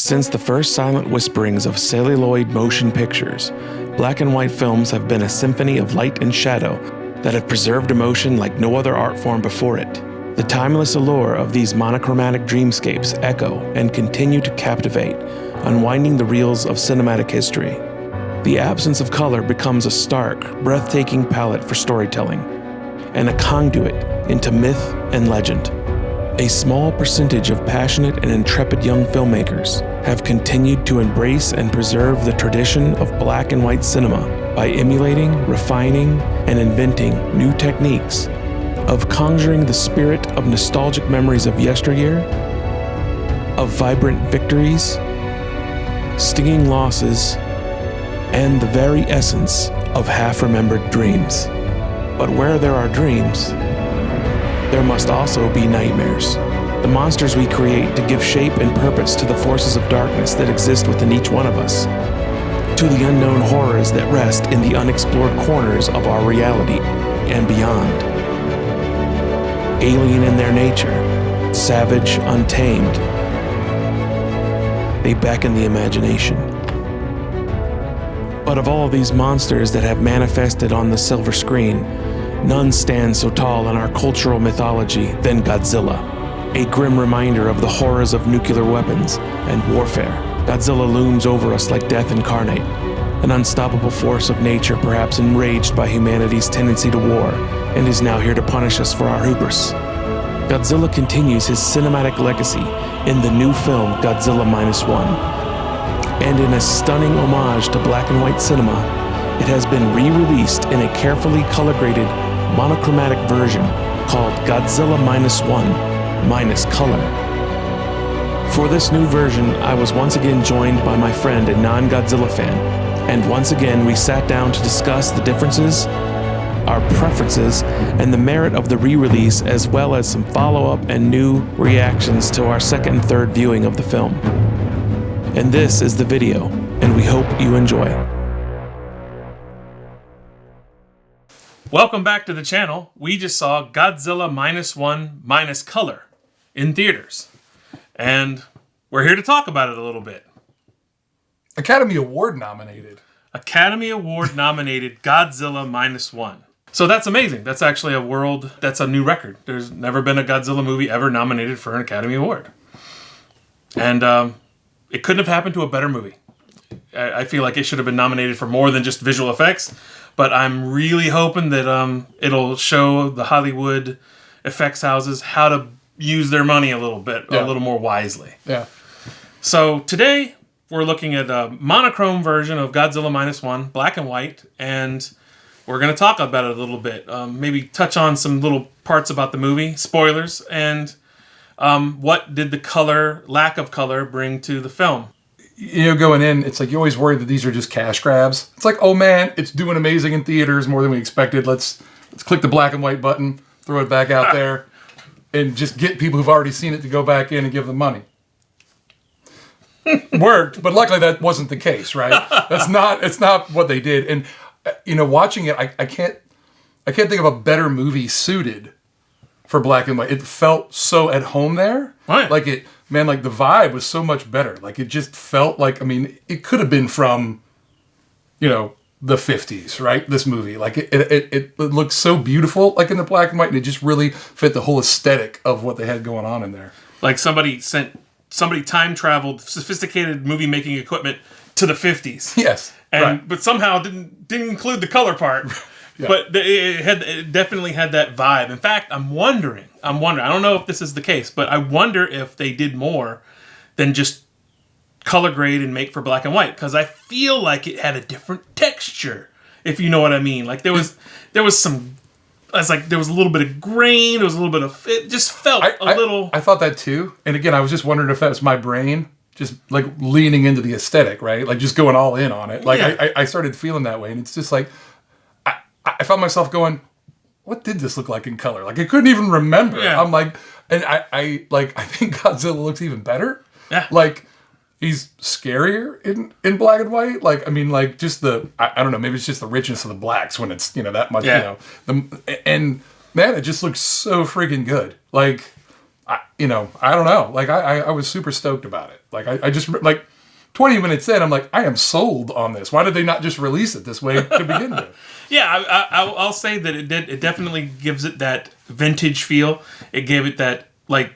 Since the first silent whisperings of celluloid motion pictures, black and white films have been a symphony of light and shadow that have preserved emotion like no other art form before it. The timeless allure of these monochromatic dreamscapes echo and continue to captivate, unwinding the reels of cinematic history. The absence of color becomes a stark, breathtaking palette for storytelling, and a conduit into myth and legend. A small percentage of passionate and intrepid young filmmakers have continued to embrace and preserve the tradition of black and white cinema by emulating, refining, and inventing new techniques, of conjuring the spirit of nostalgic memories of yesteryear, of vibrant victories, stinging losses, and the very essence of half-remembered dreams. But where there are dreams, there must also be nightmares. The monsters we create to give shape and purpose to the forces of darkness that exist within each one of us, to the unknown horrors that rest in the unexplored corners of our reality and beyond. Alien in their nature, savage, untamed, they beckon the imagination. But of all these monsters that have manifested on the silver screen, none stands so tall in our cultural mythology than Godzilla, a grim reminder of the horrors of nuclear weapons and warfare. Godzilla looms over us like death incarnate, an unstoppable force of nature perhaps enraged by humanity's tendency to war, and is now here to punish us for our hubris. Godzilla continues his cinematic legacy in the new film Godzilla Minus One, and in a stunning homage to black and white cinema, it has been re-released in a carefully color-graded monochromatic version called Godzilla Minus One minus color. For this new version, I was once again joined by my friend and non-Godzilla fan, and once again we sat down to discuss the differences, our preferences, and the merit of the re-release, as well as some follow-up and new reactions to our second and third viewing of the film. And this is the video, and we hope you enjoy. Welcome back to the channel. We just saw Godzilla Minus One minus color in theaters, and we're here to talk about it a little bit. Academy Award nominated Godzilla Minus One. So that's amazing. That's actually that's a new record. There's never been a Godzilla movie ever nominated for an Academy Award. And it couldn't have happened to a better movie. I feel like it should have been nominated for more than just visual effects, but I'm really hoping that it'll show the Hollywood effects houses how to use their money a little more wisely. Yeah. So today we're looking at a monochrome version of Godzilla Minus One, black and white, and we're going to talk about it a little bit. Maybe touch on some little parts about the movie, spoilers, and what did the lack of color bring to the film? You know, going in, it's like you're always worried that these are just cash grabs. It's like, oh man, it's doing amazing in theaters, more than we expected. Let's click the black and white button, throw it back out there, and just get people who've already seen it to go back in and give them money. Worked, but luckily that wasn't the case, right? It's not what they did. And you know, watching it, I can't think of a better movie suited for black and white. It felt so at home there. Right. Like the vibe was so much better. Like it just felt like, I mean, it could have been from, you know, the 50s, right? This movie. Like it looked so beautiful, like in the black and white, and it just really fit the whole aesthetic of what they had going on in there. Like somebody time traveled sophisticated movie making equipment to the 50s. Yes. But somehow didn't include the color part. Yeah. But it definitely had that vibe. In fact, I'm wondering, I don't know if this is the case, but I wonder if they did more than just color grade and make for black and white, because I feel like it had a different texture, if you know what I mean. Like there was some, there was a little bit of grain, there was a little bit of, it just felt little. I thought that too. And again, I was just wondering if that was my brain just like leaning into the aesthetic, right? Like just going all in on it. Like yeah. I started feeling that way, and it's just like, I found myself going, what did this look like in color? Like I couldn't even remember. Yeah. I'm like, and I think Godzilla looks even better. Yeah. Like he's scarier in black and white. Like, I mean, like just I don't know, maybe it's just the richness of the blacks when it's, you know, that much, yeah. You know, and man, it just looks so freaking good. Like I don't know. Like, I was super stoked about it. Like, I just, like, 20 minutes in, I'm like, I am sold on this. Why did they not just release it this way to begin with? Yeah, I'll say that it did. It definitely gives it that vintage feel. It gave it that, like,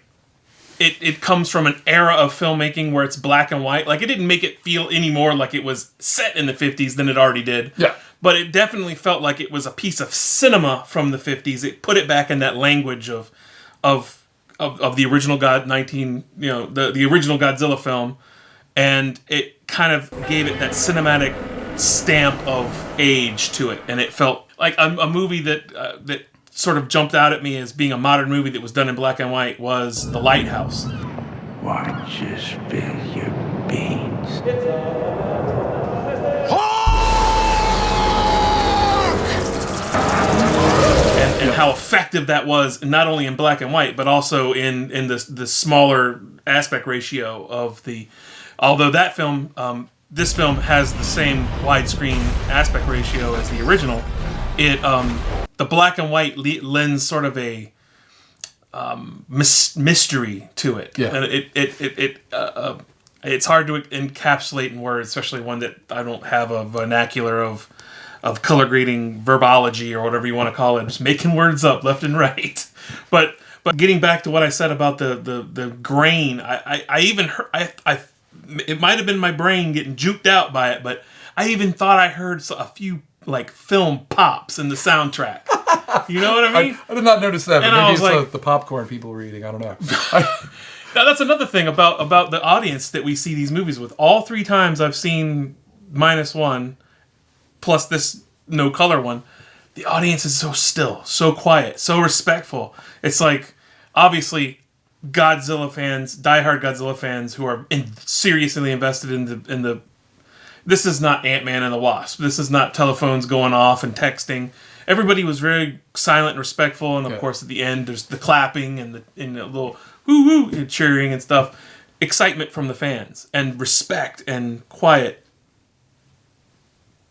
it comes from an era of filmmaking where it's black and white. Like, it didn't make it feel any more like it was set in the 50s than it already did. Yeah. But it definitely felt like it was a piece of cinema from the 50s. It put it back in that language of the original the original Godzilla film, and it kind of gave it that cinematic stamp of age to it, and it felt like a movie that sort of jumped out at me as being a modern movie that was done in black and white was The Lighthouse. Watch you spill your beans. And how effective that was, not only in black and white, but also in the smaller aspect ratio of the. Although that film, this film has the same widescreen aspect ratio as the original. The black and white lends sort of a mystery to it. Yeah. And it's hard to encapsulate in words, especially one that I don't have a vernacular of color grading verbology or whatever you want to call it, just making words up left and right. But getting back to what I said about the grain, I even heard, it might have been my brain getting juked out by it, but I even thought I heard a few like film pops in the soundtrack. You know what I mean? I did not notice that, but And I maybe was it's like- the popcorn people were eating. I don't know. Now that's another thing about the audience that we see these movies with. All 3 times I've seen Minus One, plus this no color one, the audience is so still, so quiet, so respectful. It's like, obviously, Godzilla fans, diehard Godzilla fans who are seriously invested in the. This is not Ant-Man and the Wasp. This is not telephones going off and texting. Everybody was very silent and respectful, and of course at the end there's the clapping and the little woo woo cheering and stuff. Excitement from the fans and respect and quiet.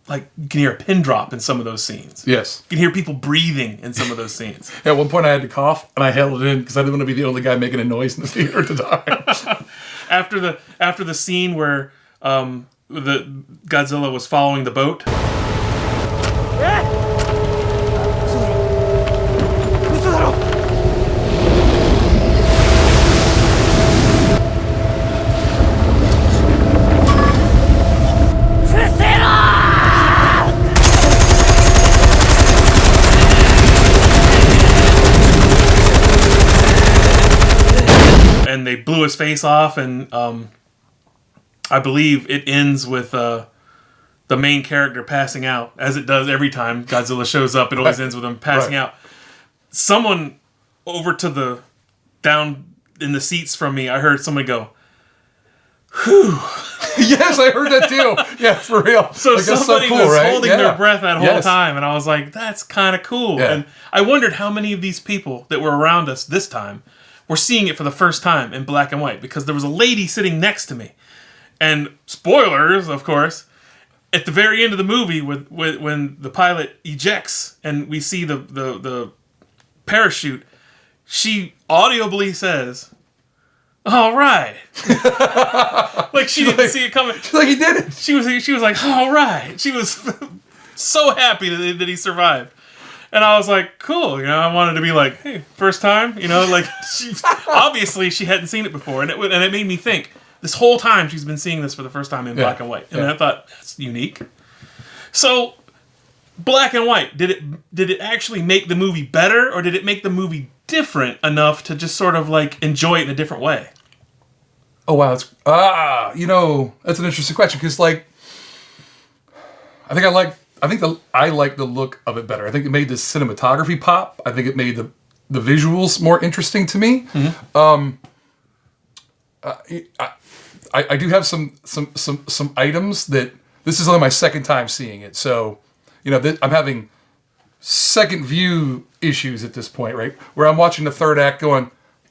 Like, you can hear a pin drop in some of those scenes. Yes. You can hear people breathing in some of those scenes. At one point I had to cough, and I held it in because I didn't want to be the only guy making a noise in the theater at the time. After the scene where the Godzilla was following the boat. And they blew his face off, and I believe it ends with the main character passing out, as it does every time Godzilla shows up. It always ends with him passing out. Someone over to the down in the seats from me, I heard somebody go, "Whew." Yes, I heard that too. Yeah, for real. So like, somebody cool, was right? holding their breath that whole time, and I was like, "That's kind of cool." Yeah. And I wondered how many of these people that were around us this time were seeing it for the first time in black and white, because there was a lady sitting next to me. And spoilers, of course, at the very end of the movie, when the pilot ejects and we see the parachute, she audibly says, "All right." Like she didn't see it coming. Like he did it. She was like, "All right." She was so happy that he survived. And I was like, cool, I wanted to be like, hey, first time, like obviously she hadn't seen it before, and it made me think this whole time she's been seeing this for the first time in black and white, and I thought that's unique. So, black and white, did it actually make the movie better, or did it make the movie different enough to just sort of like enjoy it in a different way? Oh wow, that's an interesting question, because like I like the look of it better. I think it made the cinematography pop. I think it made the visuals more interesting to me. Mm-hmm. I do have some items that this is only my second time seeing it, so I'm having second view issues at this point, right? Where I'm watching the third act, going,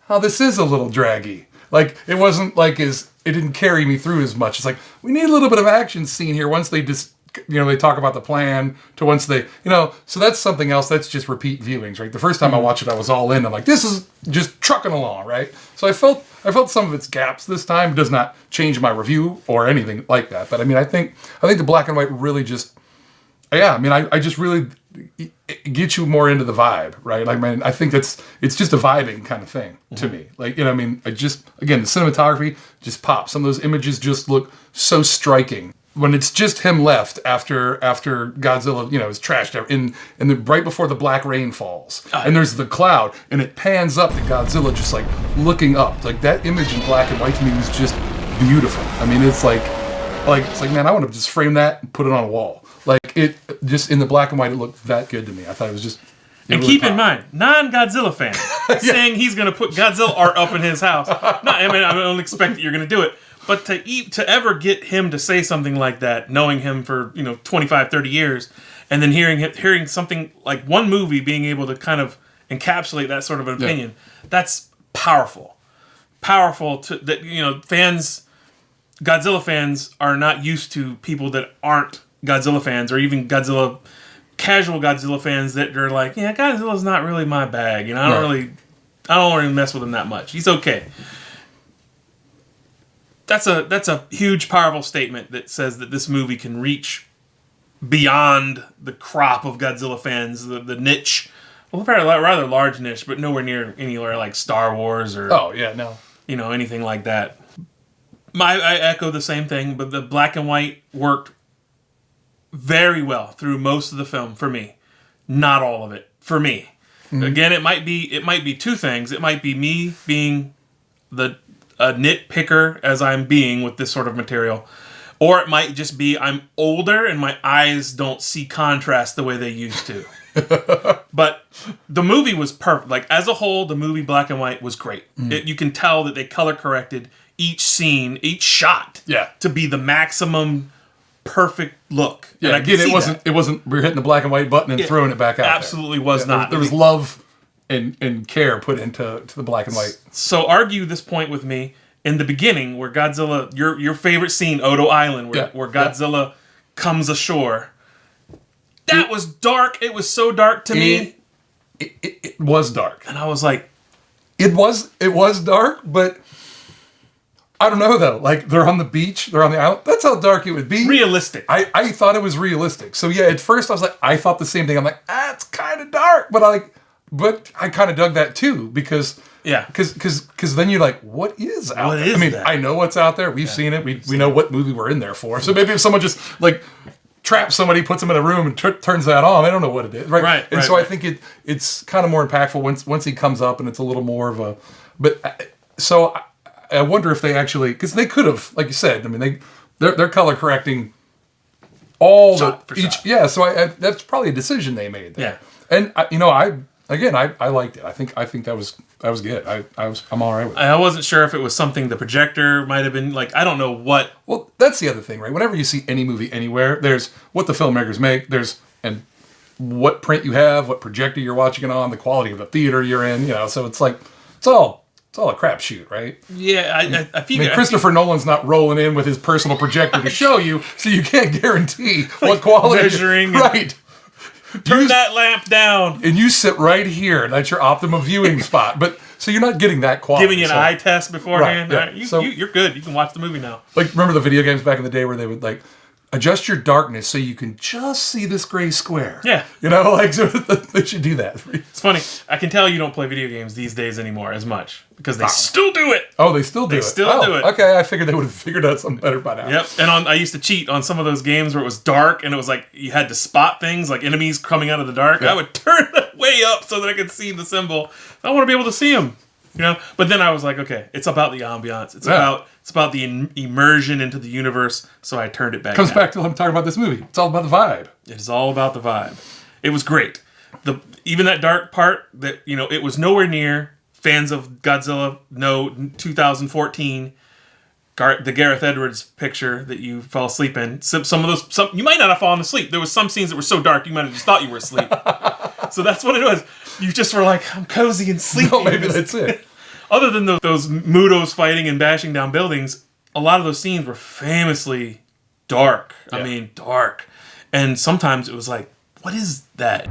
"Oh, this is a little draggy." Like it wasn't like it didn't carry me through as much. It's like we need a little bit of action scene here once they just they talk about the plan to once they, so that's something else. That's just repeat viewings, right? The first time I watched it, I was all in. I'm like, this is just trucking along, right? So I felt some of its gaps this time. It does not change my review or anything like that. But I mean, I think the black and white really just, I just really it gets you more into the vibe, right? Like, I think it's just a vibing kind of thing to me. Like, again, the cinematography just pops. Some of those images just look so striking. When it's just him left after Godzilla, is trashed out right before the black rain falls, and there's the cloud, and it pans up to Godzilla just like looking up. Like that image in black and white to me was just beautiful. I mean, it's like man, I want to just frame that and put it on a wall. Like it just in the black and white, it looked that good to me. I thought it was just. And keep in mind, non-Godzilla fan saying he's going to put Godzilla art up in his house. No, I don't expect that you're going to do it. But to ever get him to say something like that, knowing him for 25, 30 years, and then hearing something like one movie being able to kind of encapsulate that sort of an opinion, that's powerful. Powerful that fans, Godzilla fans are not used to people that aren't Godzilla fans, or even casual Godzilla fans that are like, yeah, Godzilla's not really my bag. I don't really mess with him that much. He's okay. That's a huge, powerful statement that says that this movie can reach beyond the crop of Godzilla fans, the niche, rather large niche, but nowhere near anywhere like Star Wars or anything like that. I echo the same thing, but the black and white worked very well through most of the film for me. Not all of it for me. Mm-hmm. Again, it might be two things. It might be me being a nitpicker as I'm being with this sort of material, or it might just be I'm older and my eyes don't see contrast the way they used to. But the movie was perfect. Like as a whole, the movie black and white was great. You can tell that they color corrected each scene, each shot, to be the maximum perfect look. Yeah, and again, it wasn't we're hitting the black and white button and throwing it back out. Absolutely was not. There was love and care put into the black and white. So argue this point with me. In the beginning, where Godzilla, your favorite scene, Odo Island, where Godzilla comes ashore, that was dark. It was so dark to me. It was dark. And I was like... It was dark, but... I don't know, though. Like, they're on the beach, they're on the island. That's how dark it would be. Realistic. I thought it was realistic. So, yeah, at first I was like, I thought the same thing. I'm like, it's kind of dark. But I kind of dug that, too, because... Yeah. Because then you're like, what is out there? That? I know what's out there. We've seen it. We know what movie we're in there for. So maybe if someone just, like, traps somebody, puts them in a room, and turns that on, I don't know what it is. Right. I think it's kind of more impactful once he comes up, and it's a little more of a... But, so I wonder if they actually... Because they could have, like you said, they're color correcting all shot for each... Shot. Yeah, so that's probably a decision they made there. Yeah. And, I liked it. I think that was good. I'm all right with it. I wasn't sure if it was something the projector might have been like. I don't know what. Well, that's the other thing, right? Whenever you see any movie anywhere, there's what the filmmakers make. And what print you have, what projector you're watching it on, the quality of the theater you're in. So it's like it's all a crapshoot, right? Yeah, I feel. Christopher Nolan's not rolling in with his personal projector to show you, so you can't guarantee what quality. Measuring, right? Turn that lamp down. And you sit right here. That's your optimum viewing spot. But so you're not getting that quality. Giving you an eye test beforehand. Right, yeah. You're good. You can watch the movie now. Like, remember the video games back in the day where they would, like, adjust your darkness so you can just see this gray square. Yeah. So they should do that. It's funny. I can tell you don't play video games these days anymore as much. Because they still do it. Oh, they still do it. They still do it. Okay, I figured they would have figured out something better by now. Yep. And I used to cheat on some of those games where it was dark and it was like you had to spot things like enemies coming out of the dark. Yeah. I would turn it way up so that I could see the symbol. I want to be able to see them. But then I was like, okay, it's about the ambiance. It's about the immersion into the universe. So I turned it back. Comes back to what I'm talking about this movie. It's all about the vibe. It is all about the vibe. It was great. Even that dark part that it was nowhere near. Fans of Godzilla know 2014, the Gareth Edwards picture that you fell asleep in. Some of those, you might not have fallen asleep. There was some scenes that were so dark you might have just thought you were asleep. So that's what it was. You just were like, I'm cozy and sleepy. No, maybe that's it. Other than those Mutos fighting and bashing down buildings, a lot of those scenes were famously dark. Yeah. Dark. And sometimes it was like, what is that?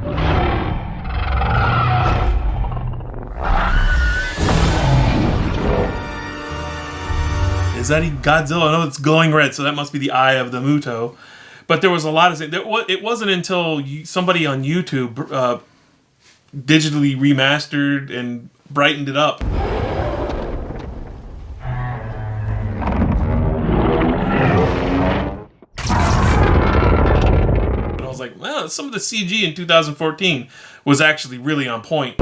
Is that Godzilla? No, it's glowing red, so that must be the eye of the Muto. But there was a lot of... It wasn't until somebody on YouTube digitally remastered and brightened it up. And I was like, well, some of the CG in 2014 was actually really on point.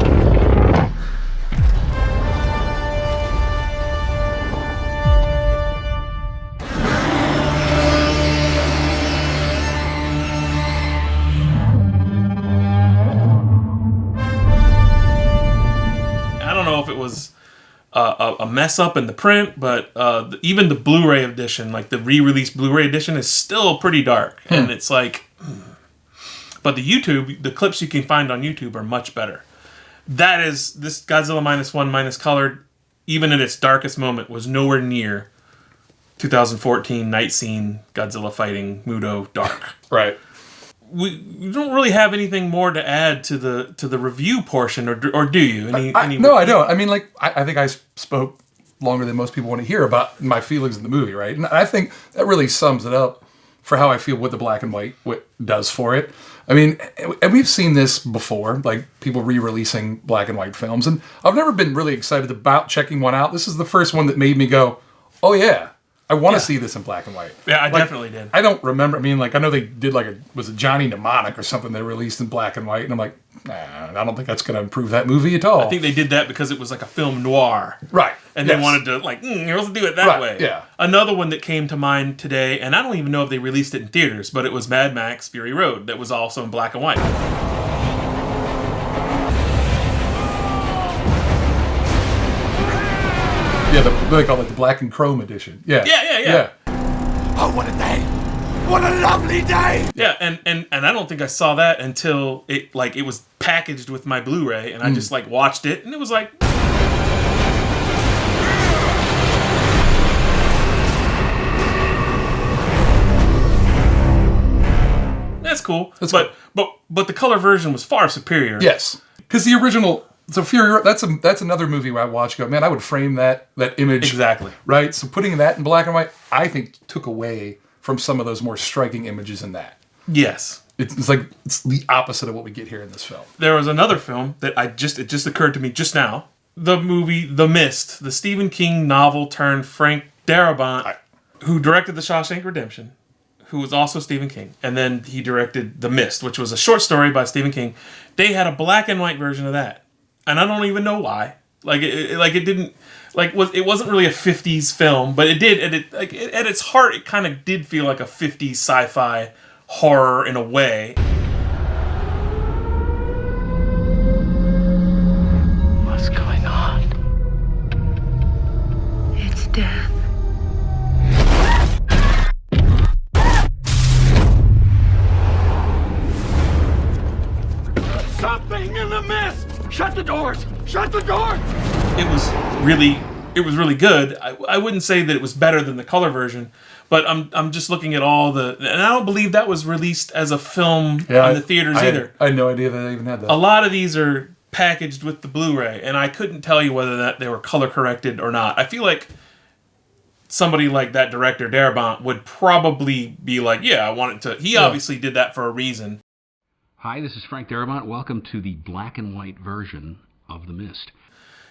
A mess up in the print, but even the Blu-ray edition, like the re-released Blu-ray edition, is still pretty dark. And it's like... But the clips you can find on YouTube are much better. This Godzilla Minus One Minus Colored, even at its darkest moment, was nowhere near 2014 Night Scene Godzilla fighting Muto dark. Right. We don't really have anything more to add to the review portion, or do you? No, I don't. I mean, like, I think I spoke longer than most people want to hear about my feelings in the movie, right? And I think that really sums it up for how I feel what the black and white does for it. I mean, and we've seen this before, like people re-releasing black and white films, and I've never been really excited about checking one out. This is the first one that made me go, oh yeah, I want to see this in black and white. Yeah, I definitely did. I don't remember. I mean, like, I know they did was it Johnny Mnemonic or something they released in black and white, and I'm like, nah, I don't think that's going to improve that movie at all. I think they did that because it was like a film noir. Right. And they wanted to, like, let's do it that way. Yeah. Another one that came to mind today, and I don't even know if they released it in theaters, but it was Mad Max Fury Road, that was also in black and white. Yeah, they call it the black and chrome edition. Yeah. Yeah. Oh, what a day! What a lovely day! Yeah, and I don't think I saw that until it was packaged with my Blu-ray, and I just like watched it, and it was like... That's cool. But the color version was far superior. Yes. Because the original... So Fury Road, that's another movie where I watch go, man, I would frame that image. Exactly. Right? So putting that in black and white, I think took away from some of those more striking images in that. Yes. It's the opposite of what we get here in this film. There was another film that it just occurred to me just now. The movie The Mist, the Stephen King novel turned Frank Darabont, who directed The Shawshank Redemption, who was also Stephen King. And then he directed The Mist, which was a short story by Stephen King. They had a black and white version of that. And I don't even know why. It wasn't really a 50s film, but it did. At its heart, it kind of did feel like a 50s sci-fi horror in a way. What's going on? It's death. Something in the mist! Shut the doors! Shut the doors! It was really good. I wouldn't say that it was better than the color version, but I'm just looking at all and I don't believe that was released as a film in the theaters either. I had no idea that they even had that. A lot of these are packaged with the Blu-ray, and I couldn't tell you whether they were color corrected or not. I feel like somebody like that director, Darabont, would probably be like, yeah, I want it to... He obviously did that for a reason. Hi, this is Frank Darabont. Welcome to the black and white version of The Mist.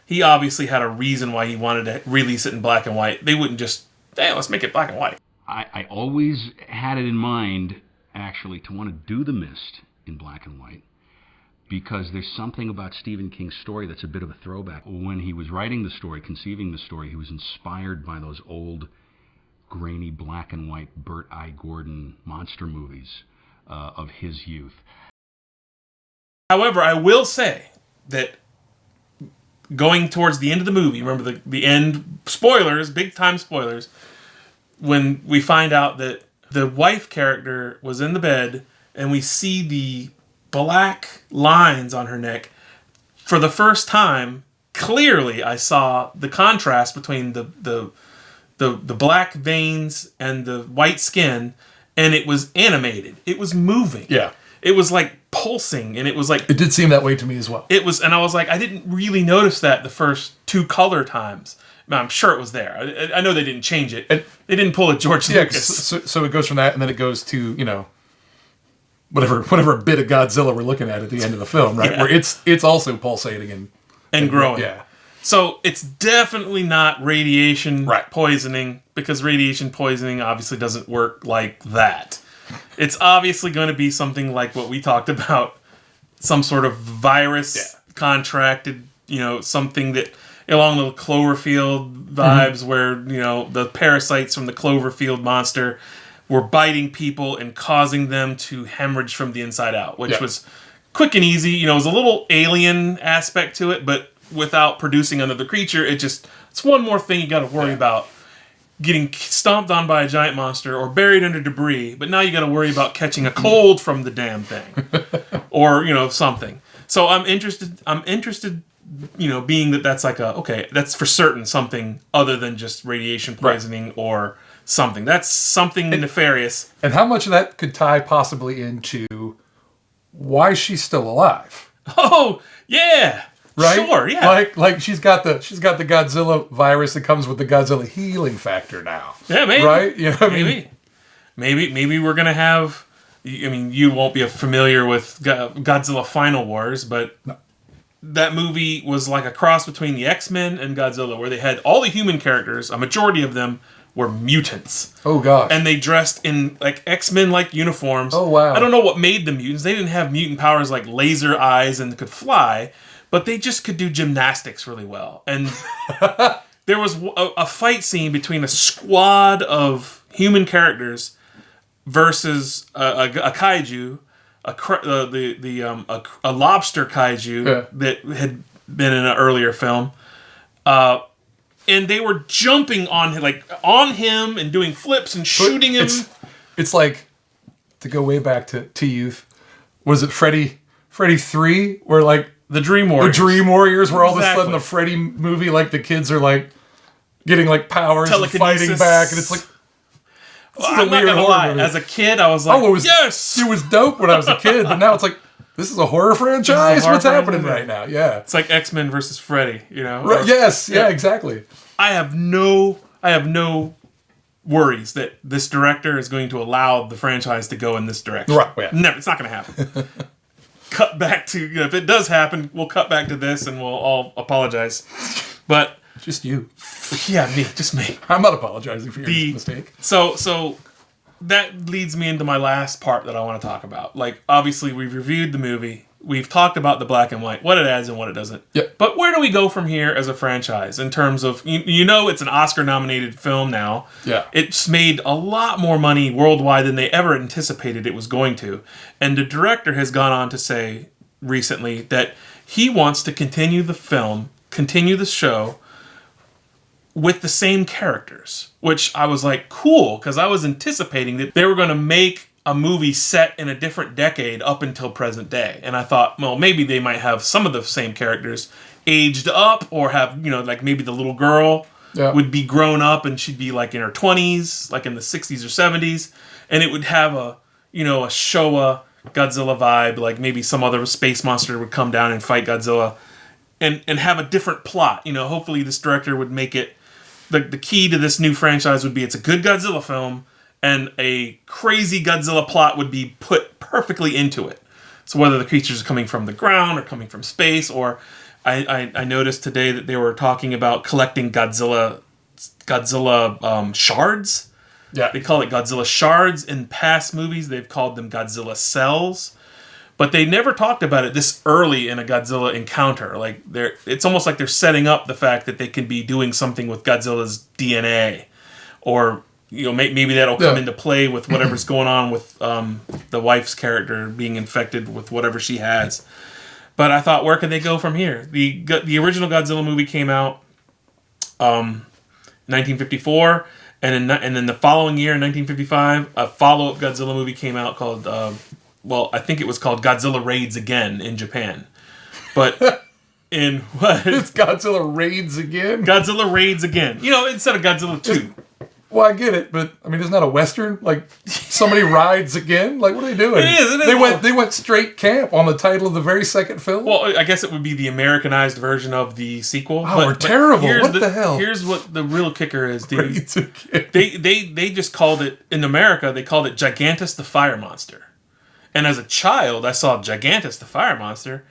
He obviously had a reason why he wanted to release it in black and white. They wouldn't just, hey, let's make it black and white. I always had it in mind, actually, to want to do The Mist in black and white, because there's something about Stephen King's story that's a bit of a throwback. When he was writing the story, conceiving the story, he was inspired by those old, grainy black and white Burt I. Gordon monster movies of his youth. However, I will say that going towards the end of the movie, remember the end, spoilers, big time spoilers, when we find out that the wife character was in the bed and we see the black lines on her neck, for the first time, clearly I saw the contrast between the black veins and the white skin, and it was animated. It was moving. Yeah. It was like pulsing, and it was like... It did seem that way to me as well. It was, and I was like, I didn't really notice that the first 2 color times. I'm sure it was there. I know they didn't change it. They didn't pull a George Lucas. So it goes from that, and then it goes to, you know, whatever bit of Godzilla we're looking at the end of the film, right? Yeah. Where it's also pulsating and growing. Yeah. So it's definitely not radiation Right. poisoning, because radiation poisoning obviously doesn't work like that. It's obviously going to be something like what we talked about, some sort of virus contracted, you know, something that along the Cloverfield vibes where, you know, the parasites from the Cloverfield monster were biting people and causing them to hemorrhage from the inside out, which was quick and easy. You know, it was a little alien aspect to it, but without producing another creature, it's one more thing you got to worry about. Getting stomped on by a giant monster or buried under debris, but now you got to worry about catching a cold from the damn thing, or, you know, something. So I'm interested, you know, being that's like that's for certain something other than just radiation poisoning or something. That's something nefarious. And how much of that could tie possibly into why she's still alive? Oh yeah. Right? Sure, yeah. Like she's got the Godzilla virus that comes with the Godzilla healing factor now. Yeah, maybe. Right? You know what I mean? Maybe we're gonna have. I mean, you won't be familiar with Godzilla Final Wars, but that movie was like a cross between the X-Men and Godzilla, where they had all the human characters. A majority of them were mutants. Oh gosh. And they dressed in like X-Men like uniforms. Oh wow. I don't know what made them mutants. They didn't have mutant powers like laser eyes and could fly. But they just could do gymnastics really well. And there was a fight scene between a squad of human characters versus a kaiju, a lobster kaiju that had been in an earlier film. And they were jumping on him and doing flips and shooting him. It's like, to go way back to youth, was it Freddy 3? Where like, the Dream Warriors. The Dream Warriors, where all of a sudden the Freddy movie, like the kids are like getting like powers and fighting back, and it's like, I'm not gonna lie. Movie. As a kid, I was like, yes! It was dope when I was a kid, but now it's like, this is a horror franchise? What's happening right now? Yeah. It's like X-Men versus Freddy, you know? Right, yes, yeah, exactly. I have no worries that this director is going to allow the franchise to go in this direction. Right, yeah. Never. It's not gonna happen. Cut back to, you know, if it does happen, we'll cut back to this and we'll all apologize. But just you. Yeah, just me. I'm not apologizing for your mistake. So that leads me into my last part that I want to talk about. Like, obviously, we've reviewed the movie. We've talked about the black and white, what it adds and what it doesn't. Yep. But where do we go from here as a franchise in terms of, you know, it's an Oscar-nominated film now. Yeah. It's made a lot more money worldwide than they ever anticipated it was going to. And the director has gone on to say recently that he wants to continue the film, continue the show with the same characters, which I was like, cool, because I was anticipating that they were going to make a movie set in a different decade up until present day. And I thought, well, maybe they might have some of the same characters aged up, or have, you know, like maybe the little girl would be grown up and she'd be like in her 20s, like in the 60s or 70s. And it would have a, you know, a Showa Godzilla vibe, like maybe some other space monster would come down and fight Godzilla and have a different plot. You know, hopefully this director would make it, the key to this new franchise would be it's a good Godzilla film, and a crazy Godzilla plot would be put perfectly into it. So whether the creatures are coming from the ground or coming from space, or I noticed today that they were talking about collecting Godzilla shards. Yeah. They call it Godzilla shards. In past movies, they've called them Godzilla cells. But they never talked about it this early in a Godzilla encounter. Like it's almost like they're setting up the fact that they could be doing something with Godzilla's DNA, or, you know, maybe that'll come into play with whatever's going on with the wife's character being infected with whatever she has. But I thought, where could they go from here? The original Godzilla movie came out 1954, and then the following year, in 1955, a follow-up Godzilla movie came out called, I think it was called Godzilla Raids Again in Japan. But in what? It's Godzilla Raids Again? Godzilla Raids Again. You know, instead of Godzilla 2. Well, I get it, but I mean, isn't that a Western? Like, somebody rides again? Like, what are they doing? It is. They went straight camp on the title of the very second film. Well, I guess it would be the Americanized version of the sequel. Oh, we're terrible. What the hell? Here's what the real kicker is, dude. Raids Again. They just called it, in America, they called it Gigantus the Fire Monster. And as a child, I saw Gigantus the Fire Monster.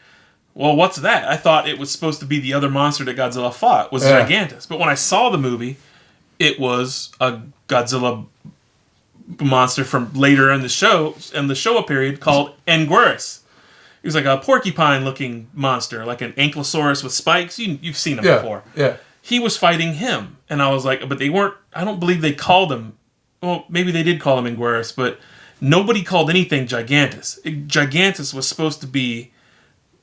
Well, what's that? I thought it was supposed to be the other monster that Godzilla fought, was Gigantus. But when I saw the movie, it was a Godzilla monster from later in the Showa period called Anguirus. He was like a porcupine-looking monster, like an ankylosaurus with spikes. You've seen him before. Yeah. He was fighting him, and I was like, but they weren't. I don't believe they called him. Well, maybe they did call him Anguirus, but nobody called anything Gigantus. Gigantus was supposed to be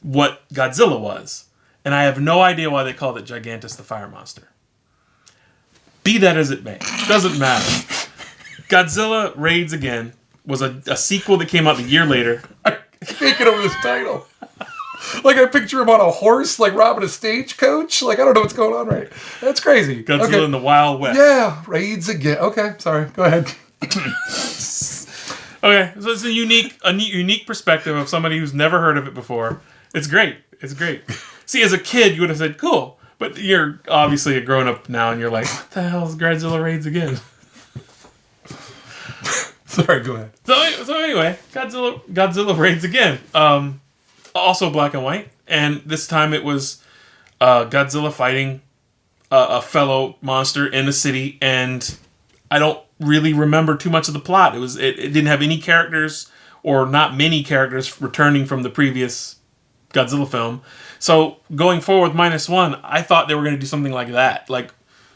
what Godzilla was, and I have no idea why they called it Gigantus the Fire Monster. Be that as it may, doesn't matter. Godzilla Raids Again was a sequel that came out a year later. I can't get over this title. Like, I picture him on a horse, like robbing a stagecoach. Like, I don't know what's going on right. That's crazy. Godzilla in the Wild West. Yeah, Raids Again. Okay, sorry. Go ahead. Okay, so it's a unique perspective of somebody who's never heard of it before. It's great. It's great. See, as a kid, you would have said, cool. But you're obviously a grown-up now, and you're like, what the hell is Godzilla Raids Again? Sorry, go ahead. So anyway, Godzilla Raids Again. Also black and white. And this time it was Godzilla fighting a fellow monster in a city. And I don't really remember too much of the plot. It didn't have any characters, or not many characters, returning from the previous Godzilla film. So going forward with Minus One, I thought they were going to do something like that. Like,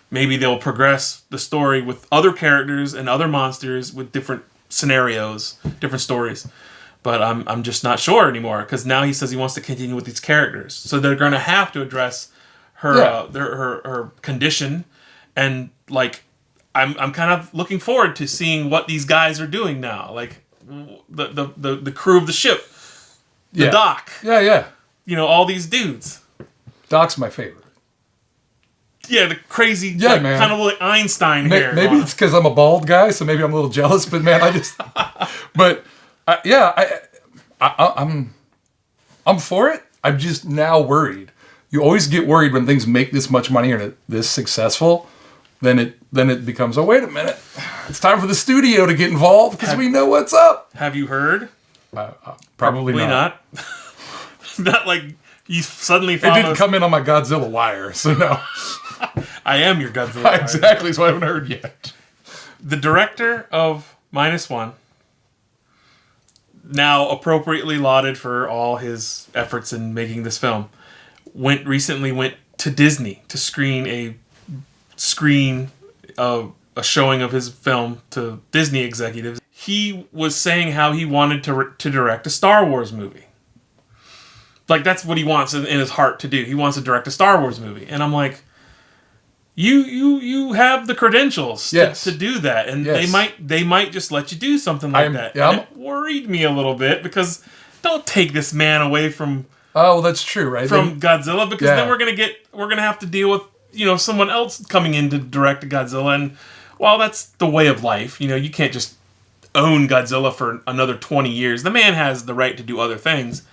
maybe they'll progress the story with other characters and other monsters with different scenarios, different stories. But I'm just not sure anymore, because now he says he wants to continue with these characters. So they're going to have to address her her condition, and like I'm kind of looking forward to seeing what these guys are doing now. Like the crew of the ship. The Doc. Yeah. You know, all these dudes. Doc's my favorite. Yeah, the crazy, man. kind of like Einstein hair. Maybe it's because I'm a bald guy, so maybe I'm a little jealous. But man, I'm for it. I'm just now worried. You always get worried when things make this much money and this successful. Then it becomes, oh, wait a minute, it's time for the studio to get involved because we know what's up. Have you heard? Probably not. Not like you suddenly found it didn't come in on my Godzilla wire, so no. I am your Godzilla wire. Exactly, so I haven't heard yet. The director of Minus One, now appropriately lauded for all his efforts in making this film, recently went to Disney to screen a showing of his film to Disney executives. He was saying how he wanted to direct a Star Wars movie. Like, that's what he wants in his heart to do. He wants to direct a Star Wars movie. And I'm like, you have the credentials to do that. And they might just let you do something like that. Yeah, and it worried me a little bit, because don't take this man away from Oh, well, that's true, right? From Godzilla, because then we're gonna have to deal with someone else coming in to direct Godzilla, and while that's the way of life, you can't just own Godzilla for another 20 years. The man has the right to do other things,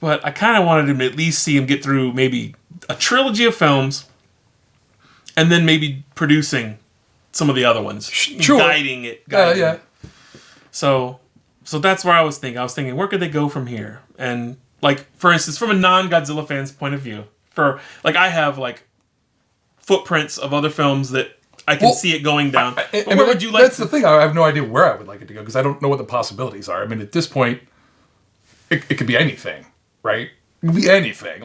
but I kind of wanted to at least see him get through maybe a trilogy of films, and then maybe producing some of the other ones, guiding it. Yeah. So that's where I was thinking. I was thinking, where could they go from here? And like, for instance, from a non-Godzilla fan's point of view, I have footprints of other films that I can see it going down. Where would you like? That's the thing. I have no idea where I would like it to go, because I don't know what the possibilities are. I mean, at this point, it could be anything, right? It could be anything.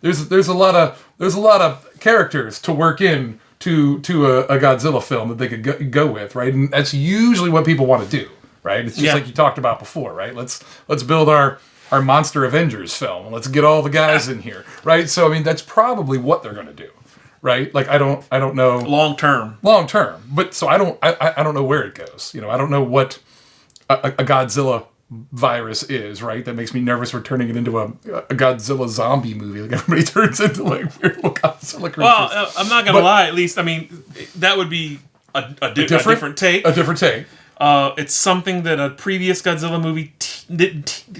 There's a lot of characters to work in to a Godzilla film that they could go with, right? And that's usually what people want to do, right? It's just like you talked about before, right? Let's build our monster Avengers film. Let's get all the guys in here, right? So I mean, that's probably what they're going to do, right? Like I don't know long term, but so I don't know where it goes. I don't know what a Godzilla virus is, right? That makes me nervous for turning it into a Godzilla zombie movie. Like everybody turns into weird little Godzilla creatures. Well, I'm not gonna lie. At least, I mean, that would be a different take. A different take. It's something that a previous Godzilla movie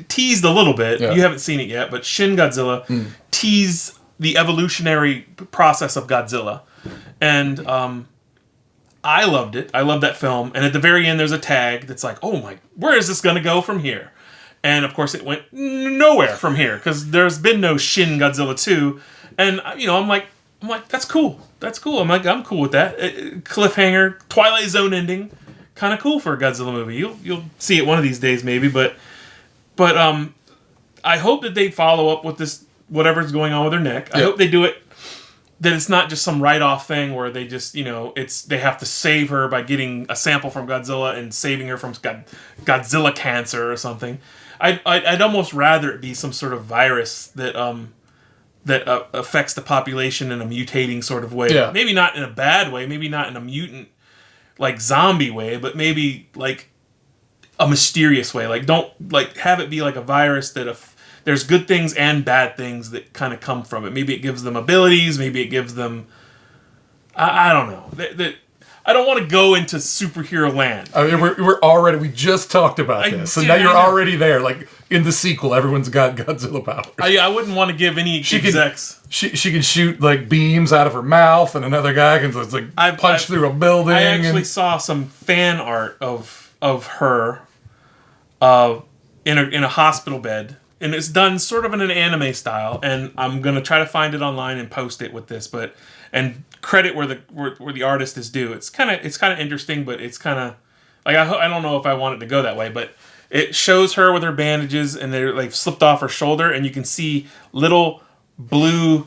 teased a little bit. Yeah. You haven't seen it yet, but Shin Godzilla teased the evolutionary process of Godzilla. And I loved it. I loved that film. And at the very end, there's a tag that's like, oh my, where is this going to go from here? And of course, it went nowhere from here because there's been no Shin Godzilla 2. And, I'm like, that's cool. That's cool. I'm cool with that. Cliffhanger, Twilight Zone ending. Kind of cool for a Godzilla movie. You'll see it one of these days maybe, but I hope that they follow up with this whatever's going on with her neck. I hope they do it that it's not just some write-off thing where they just they have to save her by getting a sample from Godzilla and saving her from Godzilla cancer or something. I'd almost rather it be some sort of virus that affects the population in a mutating sort of way. Yeah. Maybe not in a bad way. Maybe not in a mutant like zombie way, but maybe like a mysterious way. Like don't have it be like a virus that there's good things and bad things that kind of come from it. Maybe it gives them abilities. Maybe it gives them I don't know. I don't want to go into superhero land. I mean, we just talked about this. So now you're already there. Like in the sequel, everyone's got Godzilla powers. I wouldn't want to give any execs. She can shoot like beams out of her mouth, and another guy can just punch through a building. I actually saw some fan art of her in a hospital bed, and it's done sort of in an anime style. And I'm gonna try to find it online and post it with this, and credit where the artist is due. It's kind of interesting, but it's kind of like I don't know if I want it to go that way, but it shows her with her bandages and they're like slipped off her shoulder, and you can see little blue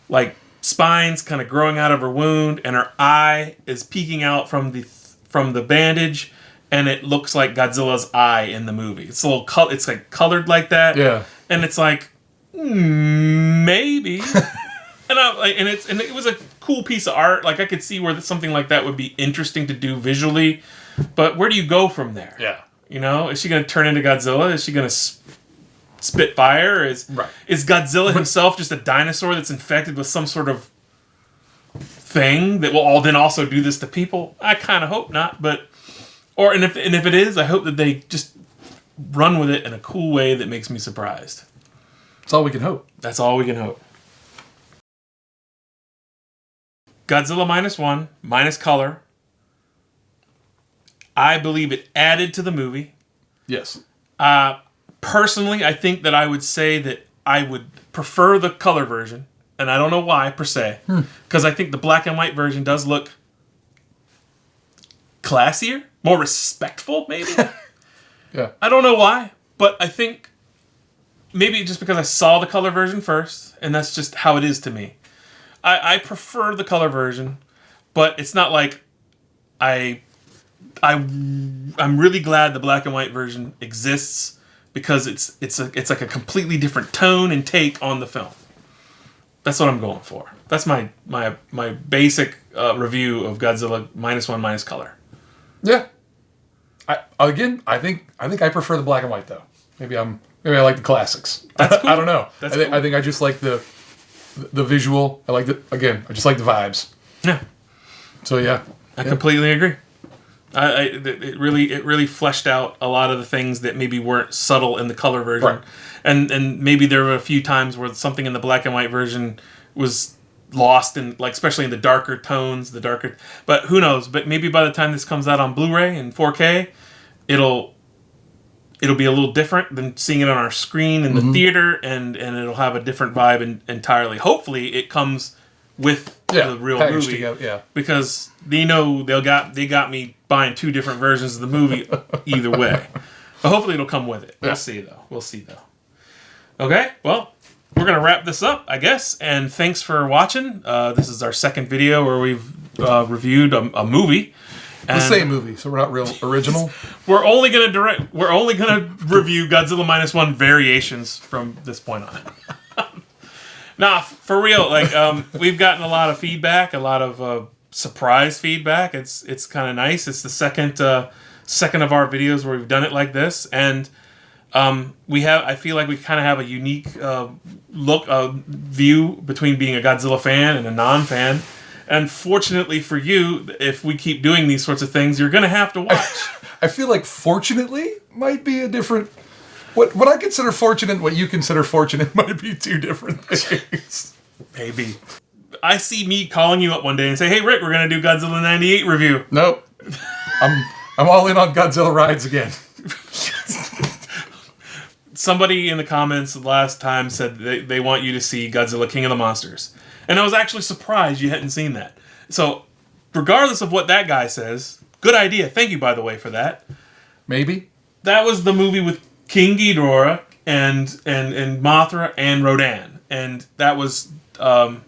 like spines kind of growing out of her wound, and her eye is peeking out from the bandage, and it looks like Godzilla's eye in the movie. It's it's like colored like that, yeah, and it's like maybe. And it was a cool piece of art. Like I could see where something like that would be interesting to do visually, but where do you go from there? Yeah, is she going to turn into Godzilla? Is she going to spit fire? Is Godzilla himself just a dinosaur that's infected with some sort of thing that will all then also do this to people? I kind of hope not, and if it is, I hope that they just run with it in a cool way that makes me surprised. That's all we can hope. That's all we can hope. Godzilla Minus One, minus color. I believe it added to the movie. Yes. Personally, I think that I would say that I would prefer the color version, and I don't know why, per se, because I think the black and white version does look classier, more respectful, maybe. Yeah. I don't know why, but I think maybe just because I saw the color version first, and that's just how it is to me. I prefer the color version, but it's not like I'm really glad the black and white version exists because it's like a completely different tone and take on the film. That's what I'm going for. That's my basic review of Godzilla Minus One minus color. Yeah. I think I prefer the black and white though. Maybe I like the classics. That's cool. I don't know. That's cool. I think I just like the visual. I like I just like the vibes. Yeah. So yeah. I completely agree. It really fleshed out a lot of the things that maybe weren't subtle in the color version. Right. And maybe there were a few times where something in the black and white version was lost in, like, especially in the darker tones, but who knows? But maybe by the time this comes out on Blu-ray and 4K, it'll be a little different than seeing it on our screen in the theater, and it'll have a different vibe entirely. Hopefully it comes with the real movie. Together, Because they got me buying two different versions of the movie either way. But hopefully it'll come with it. We'll see though. Okay, well, we're going to wrap this up, I guess. And thanks for watching. This is our second video where we've reviewed a movie. The same movie, so we're not real original. We're only gonna review Godzilla Minus One variations from this point on. Nah, for real. We've gotten a lot of feedback, a lot of surprise feedback. It's kind of nice. It's the second of our videos where we've done it like this, and I feel like we kind of have a unique view between being a Godzilla fan and a non-fan. And fortunately for you, if we keep doing these sorts of things, you're going to have to watch. I feel like fortunately might be a different... What I consider fortunate and what you consider fortunate might be two different things. Maybe. I see me calling you up one day and say, hey, Rick, we're going to do Godzilla 98 review. Nope. I'm all in on Godzilla Raids Again. Somebody in the comments last time said they want you to see Godzilla King of the Monsters. And I was actually surprised you hadn't seen that. So, regardless of what that guy says, good idea. Thank you, by the way, for that. Maybe. That was the movie with King Ghidorah and Mothra and Rodan. And that was the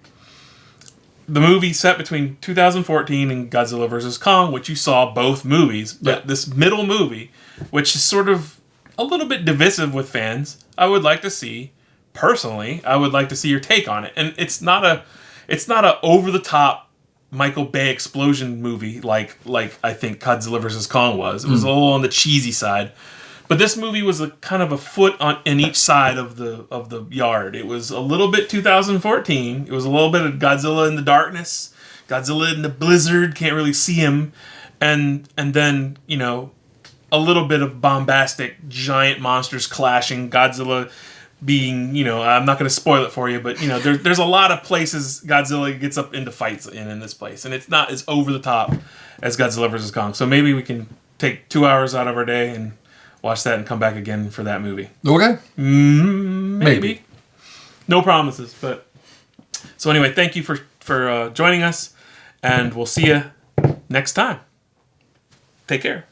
movie set between 2014 and Godzilla vs. Kong, which you saw both movies. But this middle movie, which is sort of a little bit divisive with fans, I would like to see... Personally, I would like to see your take on it. And it's not a over-the-top Michael Bay explosion movie like I think Godzilla vs. Kong was. It was a little on the cheesy side. But this movie was a kind of a foot in each side of the yard. It was a little bit 2014. It was a little bit of Godzilla in the darkness, Godzilla in the blizzard, can't really see him. And then, you know, a little bit of bombastic giant monsters clashing, Godzilla being, you know, I'm not going to spoil it for you, but, you know, there's a lot of places Godzilla gets up into fights in this place, and it's not as over the top as Godzilla vs. Kong. So maybe we can take 2 hours out of our day and watch that and come back again for that movie. Okay. Maybe. No promises, but... So anyway, thank you for joining us, and we'll see you next time. Take care.